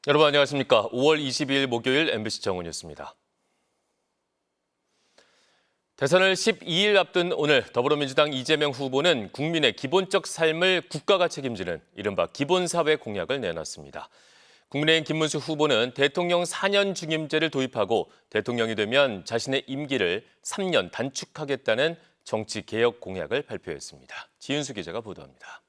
여러분 안녕하십니까. 5월 22일 목요일 MBC 정은이었습니다. 대선을 12일 앞둔 오늘 더불어민주당 이재명 후보는 국민의 기본적 삶을 국가가 책임지는 이른바 기본사회 공약을 내놨습니다. 국민의힘 김문수 후보는 대통령 4년 중임제를 도입하고 대통령이 되면 자신의 임기를 3년 단축하겠다는 정치개혁 공약을 발표했습니다. 지윤수 기자가 보도합니다.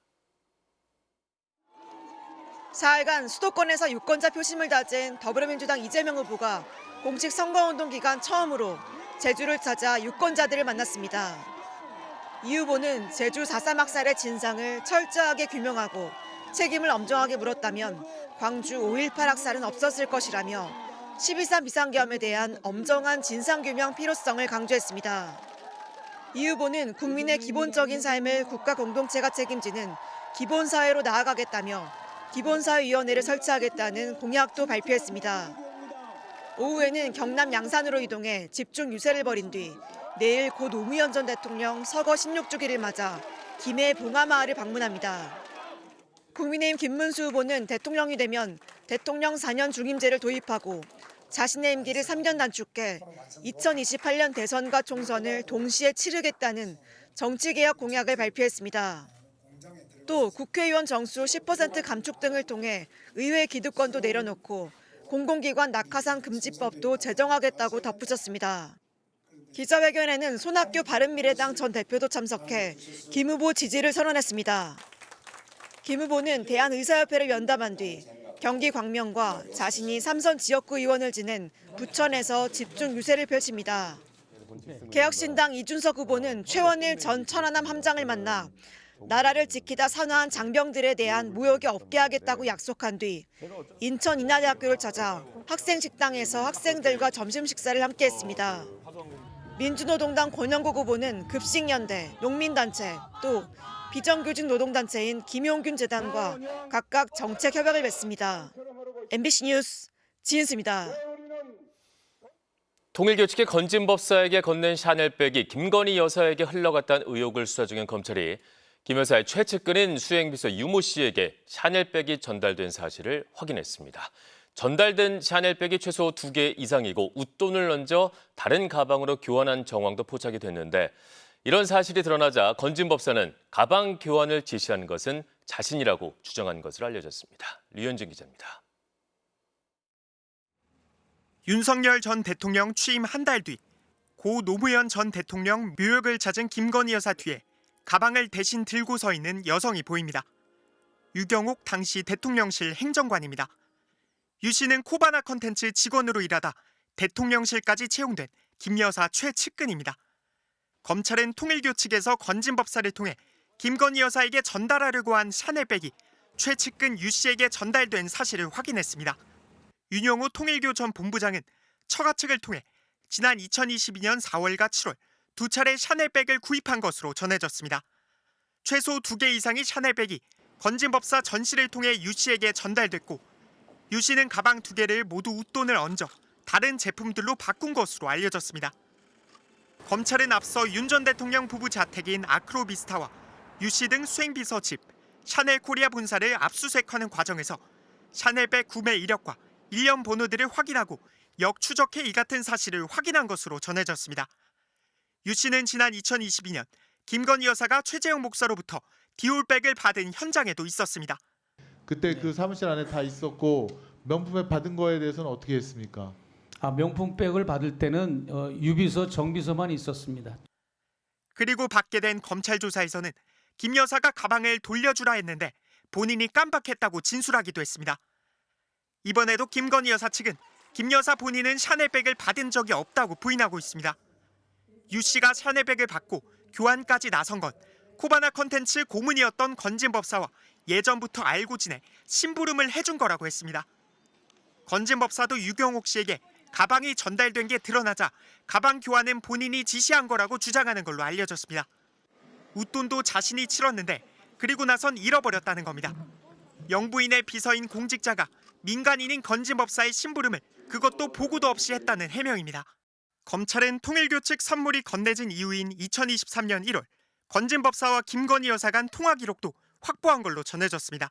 4일간 수도권에서 유권자 표심을 다진 더불어민주당 이재명 후보가 공식 선거운동 기간 처음으로 제주를 찾아 유권자들을 만났습니다. 이 후보는 제주 4.3 학살의 진상을 철저하게 규명하고 책임을 엄정하게 물었다면 광주 5.18 학살은 없었을 것이라며 12.3 비상계엄에 대한 엄정한 진상규명 필요성을 강조했습니다. 이 후보는 국민의 기본적인 삶을 국가 공동체가 책임지는 기본사회로 나아가겠다며 기본사회위원회를 설치하겠다는 공약도 발표했습니다. 오후에는 경남 양산으로 이동해 집중 유세를 벌인 뒤 내일 고 노무현 전 대통령 서거 16주기를 맞아 김해 봉하마을을 방문합니다. 국민의힘 김문수 후보는 대통령이 되면 대통령 4년 중임제를 도입하고 자신의 임기를 3년 단축해 2028년 대선과 총선을 동시에 치르겠다는 정치개혁 공약을 발표했습니다. 또 국회의원 정수 10% 감축 등을 통해 의회 기득권도 내려놓고 공공기관 낙하산 금지법도 제정하겠다고 덧붙였습니다. 기자회견에는 손학규 바른미래당 전 대표도 참석해 김 후보 지지를 선언했습니다. 김 후보는 대한의사협회를 면담한 뒤 경기 광명과 자신이 삼선 지역구 의원을 지낸 부천에서 집중 유세를 펼칩니다. 개혁신당 이준석 후보는 최원일 전 천안함 함장을 만나 나라를 지키다 산화한 장병들에 대한 모욕이 없게 하겠다고 약속한 뒤 인천 인하대학교를 찾아 학생 식당에서 학생들과 점심 식사를 함께 했습니다. 민주노동당 권영국 후보는 급식연대, 농민단체, 또 비정규직 노동단체인 김용균 재단과 각각 정책 협약을 맺습니다. MBC 뉴스 지은수입니다. 통일교칙의 건진 법사에게 건넨 샤넬백이 김건희 여사에게 흘러갔다는 의혹을 수사 중인 검찰이 김 여사의 최측근인 수행비서 유모 씨에게 샤넬백이 전달된 사실을 확인했습니다. 전달된 샤넬백이 최소 2개 이상이고 웃돈을 얹어 다른 가방으로 교환한 정황도 포착이 됐는데 이런 사실이 드러나자 건진 법사는 가방 교환을 지시한 것은 자신이라고 주장한 것으로 알려졌습니다. 류현진 기자입니다. 윤석열 전 대통령 취임 한 달 뒤 고 노무현 전 대통령 묘역을 찾은 김건희 여사 뒤에 가방을 대신 들고 서 있는 여성이 보입니다. 유경옥 당시 대통령실 행정관입니다. 유 씨는 코바나 컨텐츠 직원으로 일하다 대통령실까지 채용된 김 여사 최측근입니다. 검찰은 통일교 측에서 건진 법사를 통해 김건희 여사에게 전달하려고 한 샤넬백이 최측근 유 씨에게 전달된 사실을 확인했습니다. 윤영호 통일교 전 본부장은 처가 측을 통해 지난 2022년 4월과 7월 두 차례 샤넬백을 구입한 것으로 전해졌습니다. 최소 2개 이상의 샤넬백이 건진법사 전 씨를 통해 유 씨에게 전달됐고 유 씨는 가방 2개를 모두 웃돈을 얹어 다른 제품들로 바꾼 것으로 알려졌습니다. 검찰은 앞서 윤 전 대통령 부부 자택인 아크로비스타와 유 씨 등 수행비서 집, 샤넬 코리아 본사를 압수수색하는 과정에서 샤넬백 구매 이력과 일련 번호들을 확인하고 역추적해 이 같은 사실을 확인한 것으로 전해졌습니다. 유 씨는 지난 2022년 김건희 여사가 최재형 목사로부터 디올백을 받은 현장에도 있었습니다. 그때 그 사무실 안에 다 있었고 명품백 받은 거에 대해서는 어떻게 했습니까? 명품백을 받을 때는 유비서, 정비서만 있었습니다. 그리고 받게 된 검찰 조사에서는 김 여사가 가방을 돌려주라 했는데 본인이 깜빡했다고 진술하기도 했습니다. 이번에도 김건희 여사 측은 김 여사 본인은 샤넬백을 받은 적이 없다고 부인하고 있습니다. 유 씨가 샤넬백을 받고 교환까지 나선 건 코바나 컨텐츠 고문이었던 건진 법사와 예전부터 알고 지내 심부름을 해준 거라고 했습니다. 건진 법사도 유경옥 씨에게 가방이 전달된 게 드러나자 가방 교환은 본인이 지시한 거라고 주장하는 걸로 알려졌습니다. 웃돈도 자신이 치렀는데 그리고 나선 잃어버렸다는 겁니다. 영부인의 비서인 공직자가 민간인인 건진 법사의 심부름을 그것도 보고도 없이 했다는 해명입니다. 검찰은 통일교 측 선물이 건네진 이후인 2023년 1월 건진 법사와 김건희 여사 간 통화 기록도 확보한 걸로 전해졌습니다.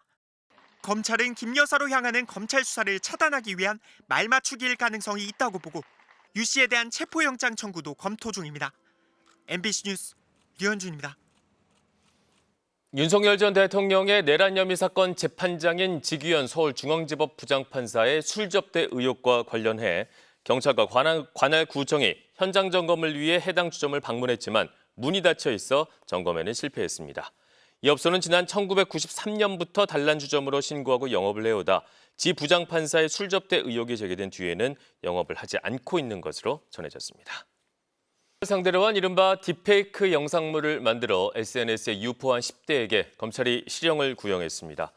검찰은 김 여사로 향하는 검찰 수사를 차단하기 위한 말맞추기일 가능성이 있다고 보고 유 씨에 대한 체포영장 청구도 검토 중입니다. MBC 뉴스 류현준입니다. 윤석열 전 대통령의 내란 혐의 사건 재판장인 지규현 서울중앙지법 부장판사의 술 접대 의혹과 관련해 경찰과 관할 구청이 현장 점검을 위해 해당 주점을 방문했지만 문이 닫혀 있어 점검에는 실패했습니다. 이 업소는 지난 1993년부터 단란 주점으로 신고하고 영업을 해오다 지 부장판사의 술 접대 의혹이 제기된 뒤에는 영업을 하지 않고 있는 것으로 전해졌습니다. 상대로 한 이른바 딥페이크 영상물을 만들어 SNS에 유포한 10대에게 검찰이 실형을 구형했습니다.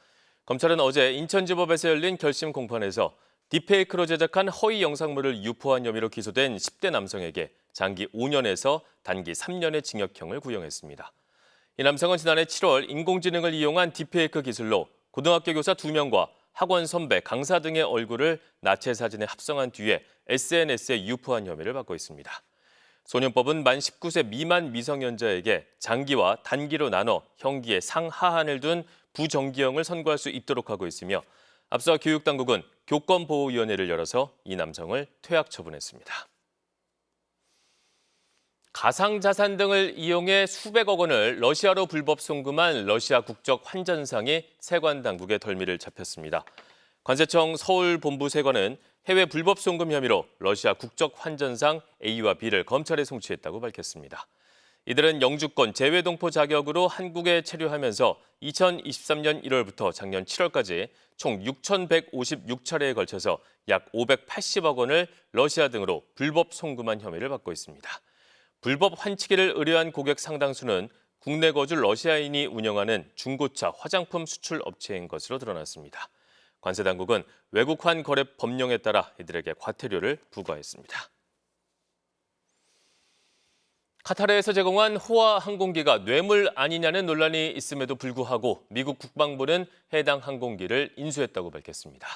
검찰은 어제 인천지법에서 열린 결심 공판에서 딥페이크로 제작한 허위 영상물을 유포한 혐의로 기소된 10대 남성에게 장기 5년에서 단기 3년의 징역형을 구형했습니다. 이 남성은 지난해 7월 인공지능을 이용한 딥페이크 기술로 고등학교 교사 2명과 학원 선배, 강사 등의 얼굴을 나체 사진에 합성한 뒤에 SNS에 유포한 혐의를 받고 있습니다. 소년법은 만 19세 미만 미성년자에게 장기와 단기로 나눠 형기의 상하한을 둔 부정기형을 선고할 수 있도록 하고 있으며 앞서 교육당국은 교권보호위원회를 열어서 이 남성을 퇴학 처분했습니다. 가상자산 등을 이용해 수백억 원을 러시아로 불법 송금한 러시아 국적 환전상이 세관 당국의 덜미를 잡혔습니다. 관세청 서울본부세관은 해외 불법 송금 혐의로 러시아 국적 환전상 A와 B를 검찰에 송치했다고 밝혔습니다. 이들은 영주권 재외동포 자격으로 한국에 체류하면서 2023년 1월부터 작년 7월까지 총 6,156차례에 걸쳐서 약 580억 원을 러시아 등으로 불법 송금한 혐의를 받고 있습니다. 불법 환치기를 의뢰한 고객 상당수는 국내 거주 러시아인이 운영하는 중고차 화장품 수출 업체인 것으로 드러났습니다. 관세당국은 외국환 거래 법령에 따라 이들에게 과태료를 부과했습니다. 카타르에서 제공한 호화 항공기가 뇌물 아니냐는 논란이 있음에도 불구하고 미국 국방부는 해당 항공기를 인수했다고 밝혔습니다.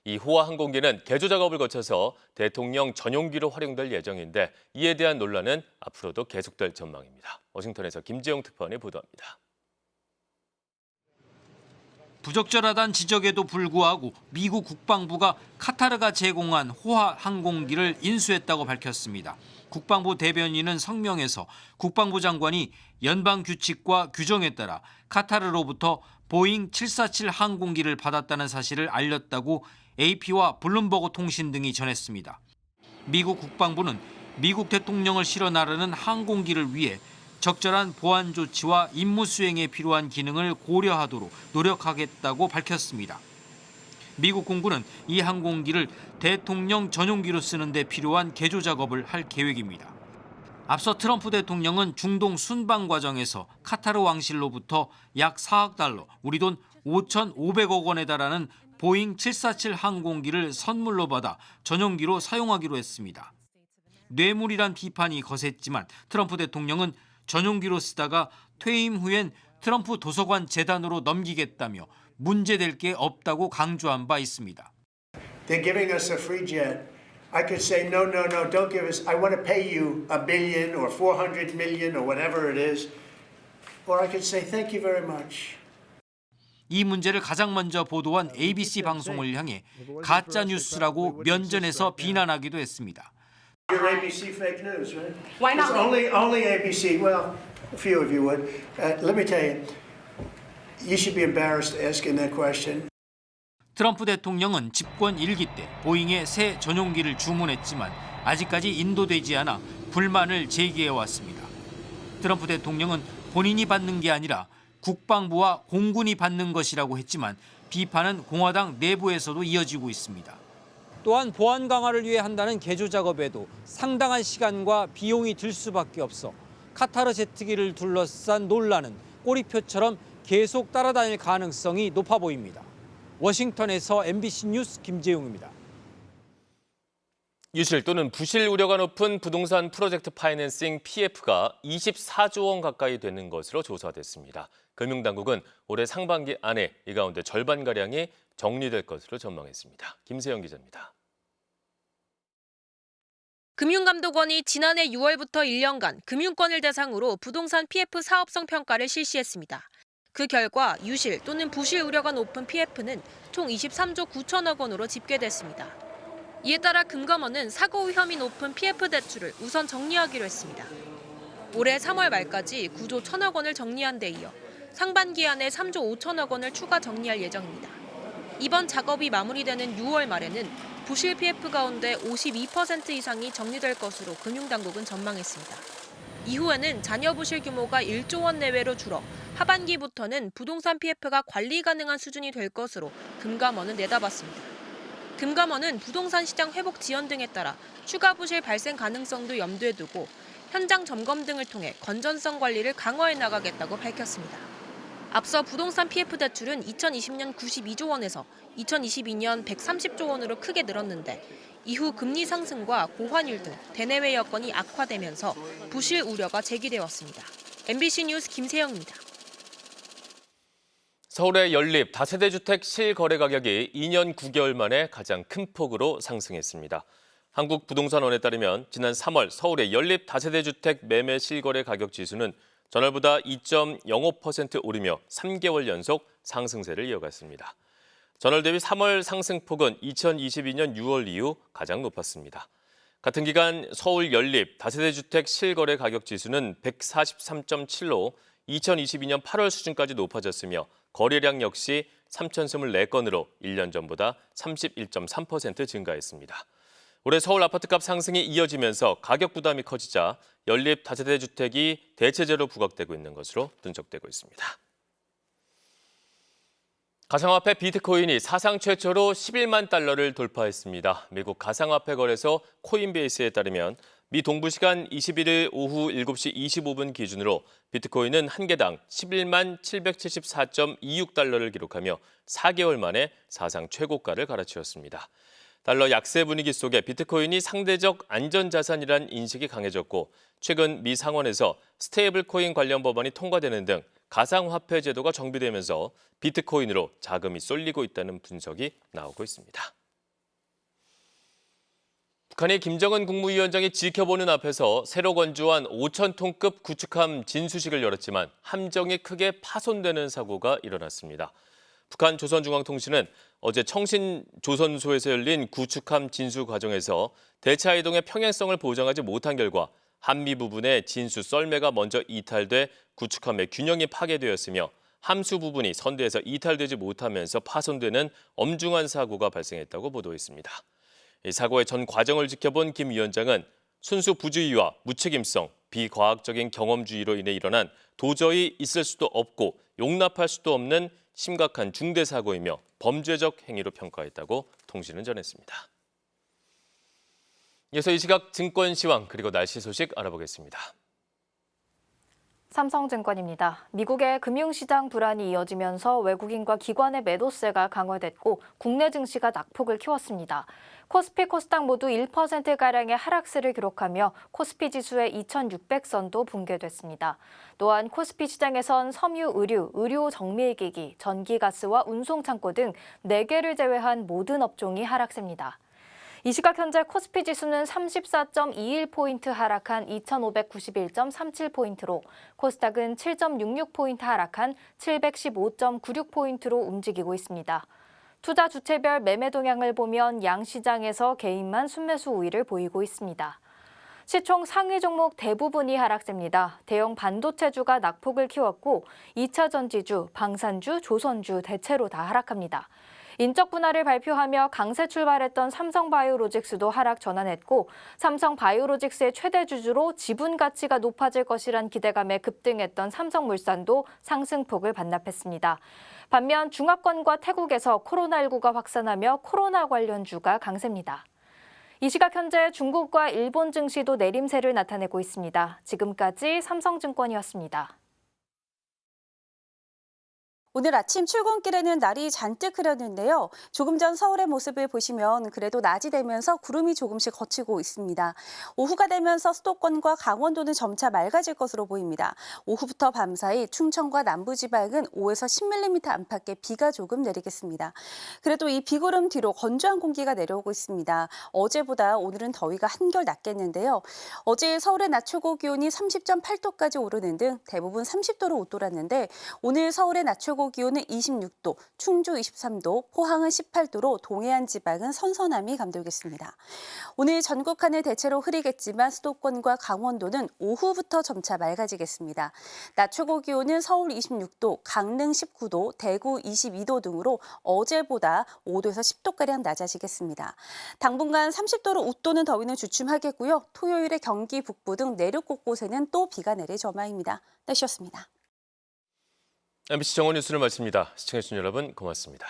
이 호화 항공기는 개조 작업을 거쳐서 대통령 전용기로 활용될 예정인데 이에 대한 논란은 앞으로도 계속될 전망입니다. 워싱턴에서 김재용 특파원이 보도합니다. 부적절하다는 지적에도 불구하고 미국 국방부가 카타르가 제공한 호화 항공기를 인수했다고 밝혔습니다. 국방부 대변인은 성명에서 국방부 장관이 연방 규칙과 규정에 따라 카타르로부터 보잉 747 항공기를 받았다는 사실을 알렸다고 AP와 블룸버그 통신 등이 전했습니다. 미국 국방부는 미국 대통령을 실어 나르는 항공기를 위해 적절한 보안 조치와 임무 수행에 필요한 기능을 고려하도록 노력하겠다고 밝혔습니다. 미국 공군은 이 항공기를 대통령 전용기로 쓰는 데 필요한 개조 작업을 할 계획입니다. 앞서 트럼프 대통령은 중동 순방 과정에서 카타르 왕실로부터 약 4억 달러, 우리 돈 5,500억 원에 달하는 보잉 747 항공기를 선물로 받아 전용기로 사용하기로 했습니다. 뇌물이란 비판이 거셌지만 트럼프 대통령은 전용기로 쓰다가 퇴임 후엔 트럼프 도서관 재단으로 넘기겠다며 문제될 게 없다고 강조한 바 있습니다. They're giving us a free jet. I could say no, no, no, don't give us. I want to pay you $1 billion or 400 million or whatever it is. Or I could say thank you very much. 이 문제를 가장 먼저 보도한 ABC 방송을 향해 가짜 뉴스라고 면전에서 비난하기도 했습니다. You're ABC fake news, right? Why not? It's only ABC. Well, a few of you would. Let me tell you, you should be embarrassed asking that question. 트럼프 대통령은 집권 1기 때 보잉의 새 전용기를 주문했지만 아직까지 인도되지 않아 불만을 제기해왔습니다. 트럼프 대통령은 본인이 받는 게 아니라 국방부와 공군이 받는 것이라고 했지만 비판은 공화당 내부에서도 이어지고 있습니다. 또한 보안 강화를 위해 한다는 개조 작업에도 상당한 시간과 비용이 들 수밖에 없어 카타르 제트기를 둘러싼 논란은 꼬리표처럼 계속 따라다닐 가능성이 높아 보입니다. 워싱턴에서 MBC 뉴스 김재용입니다. 유실 또는 부실 우려가 높은 부동산 프로젝트 파이낸싱 PF가 24조 원 가까이 되는 것으로 조사됐습니다. 금융당국은 올해 상반기 안에 이 가운데 절반가량이 정리될 것으로 전망했습니다. 김세영 기자입니다. 금융감독원이 지난해 6월부터 1년간 금융권을 대상으로 부동산 PF 사업성 평가를 실시했습니다. 그 결과 유실 또는 부실 우려가 높은 PF는 총 23조 9천억 원으로 집계됐습니다. 이에 따라 금감원은 사고 위험이 높은 PF 대출을 우선 정리하기로 했습니다. 올해 3월 말까지 9조 1천억 원을 정리한 데 이어 상반기 안에 3조 5천억 원을 추가 정리할 예정입니다. 이번 작업이 마무리되는 6월 말에는 부실 PF 가운데 52% 이상이 정리될 것으로 금융당국은 전망했습니다. 이후에는 잔여 부실 규모가 1조 원 내외로 줄어 하반기부터는 부동산 PF가 관리 가능한 수준이 될 것으로 금감원은 내다봤습니다. 금감원은 부동산 시장 회복 지연 등에 따라 추가 부실 발생 가능성도 염두에 두고 현장 점검 등을 통해 건전성 관리를 강화해 나가겠다고 밝혔습니다. 앞서 부동산 PF 대출은 2020년 92조 원에서 2022년 130조 원으로 크게 늘었는데 이후 금리 상승과 고환율 등 대내외 여건이 악화되면서 부실 우려가 제기되었습니다. MBC 뉴스 김세영입니다. 서울의 연립 다세대 주택 실거래 가격이 2년 9개월 만에 가장 큰 폭으로 상승했습니다. 한국부동산원에 따르면 지난 3월 서울의 연립 다세대 주택 매매 실거래 가격 지수는 전월보다 2.05% 오르며 3개월 연속 상승세를 이어갔습니다. 전월 대비 3월 상승폭은 2022년 6월 이후 가장 높았습니다. 같은 기간 서울 연립 다세대 주택 실거래 가격 지수는 143.7로 2022년 8월 수준까지 높아졌으며 거래량 역시 3,024건으로 1년 전보다 31.3% 증가했습니다. 올해 서울 아파트값 상승이 이어지면서 가격 부담이 커지자 연립 다세대 주택이 대체제로 부각되고 있는 것으로 분석되고 있습니다. 가상화폐 비트코인이 사상 최초로 11만 달러를 돌파했습니다. 미국 가상화폐 거래소 코인베이스에 따르면 미 동부 시간 21일 오후 7시 25분 기준으로 비트코인은 한 개당 11만 774.26달러를 기록하며 4개월 만에 사상 최고가를 갈아치웠습니다. 달러 약세 분위기 속에 비트코인이 상대적 안전자산이란 인식이 강해졌고 최근 미 상원에서 스테이블 코인 관련 법안이 통과되는 등 가상화폐 제도가 정비되면서 비트코인으로 자금이 쏠리고 있다는 분석이 나오고 있습니다. 북한이 김정은 국무위원장이 지켜보는 앞에서 새로 건조한 5,000톤급 구축함 진수식을 열었지만 함정이 크게 파손되는 사고가 일어났습니다. 북한 조선중앙통신은 어제 청신조선소에서 열린 구축함 진수 과정에서 대차 이동의 평행성을 보장하지 못한 결과 한미 부분의 진수 썰매가 먼저 이탈돼 구축함의 균형이 파괴되었으며 함수 부분이 선대에서 이탈되지 못하면서 파손되는 엄중한 사고가 발생했다고 보도했습니다. 이 사고의 전 과정을 지켜본 김 위원장은 순수 부주의와 무책임성, 비과학적인 경험주의로 인해 일어난 도저히 있을 수도 없고 용납할 수도 없는 심각한 중대 사고이며 범죄적 행위로 평가했다고 통신은 전했습니다. 이어서 이 시각 증권 시황 그리고 날씨 소식 알아보겠습니다. 삼성증권입니다. 미국의 금융시장 불안이 이어지면서 외국인과 기관의 매도세가 강화됐고 국내 증시가 낙폭을 키웠습니다. 코스피, 코스닥 모두 1%가량의 하락세를 기록하며 코스피 지수의 2600선도 붕괴됐습니다. 또한 코스피 시장에선 섬유, 의료 정밀기기, 전기가스와 운송창고 등 4개를 제외한 모든 업종이 하락세입니다. 이 시각 현재 코스피 지수는 34.21포인트 하락한 2,591.37포인트로 코스닥은 7.66포인트 하락한 715.96포인트로 움직이고 있습니다. 투자 주체별 매매 동향을 보면 양시장에서 개인만 순매수 우위를 보이고 있습니다. 시총 상위 종목 대부분이 하락세입니다. 대형 반도체주가 낙폭을 키웠고 2차 전지주, 방산주, 조선주 대체로 다 하락합니다. 인적 분할을 발표하며 강세 출발했던 삼성바이오로직스도 하락 전환했고 삼성바이오로직스의 최대 주주로 지분 가치가 높아질 것이란 기대감에 급등했던 삼성물산도 상승폭을 반납했습니다. 반면 중화권과 태국에서 코로나19가 확산하며 코로나 관련주가 강세입니다. 이 시각 현재 중국과 일본 증시도 내림세를 나타내고 있습니다. 지금까지 삼성증권이었습니다. 오늘 아침 출근길에는 날이 잔뜩 흐렸는데요. 조금 전 서울의 모습을 보시면 그래도 낮이 되면서 구름이 조금씩 걷히고 있습니다. 오후가 되면서 수도권과 강원도는 점차 맑아질 것으로 보입니다. 오후부터 밤사이 충청과 남부지방은 5에서 10mm 안팎의 비가 조금 내리겠습니다. 그래도 이 비구름 뒤로 건조한 공기가 내려오고 있습니다. 어제보다 오늘은 더위가 한결 낮겠는데요. 어제 서울의 낮 최고 기온이 30.8도까지 오르는 등 대부분 30도로 웃돌았는데 오늘 서울의 낮 최고 기온은 26도, 충주 23도, 포항은 18도로 동해안 지방은 선선함이 감돌겠습니다. 오늘 전국 하늘 대체로 흐리겠지만 수도권과 강원도는 오후부터 점차 맑아지겠습니다. 낮 최고 기온은 서울 26도, 강릉 19도, 대구 22도 등으로 어제보다 5도에서 10도가량 낮아지겠습니다. 당분간 30도로 웃도는 더위는 주춤하겠고요. 토요일에 경기 북부 등 내륙 곳곳에는 또 비가 내릴 전망입니다. 날씨였습니다. MBC 정원 뉴스를 마칩니다. 시청해주신 여러분 고맙습니다.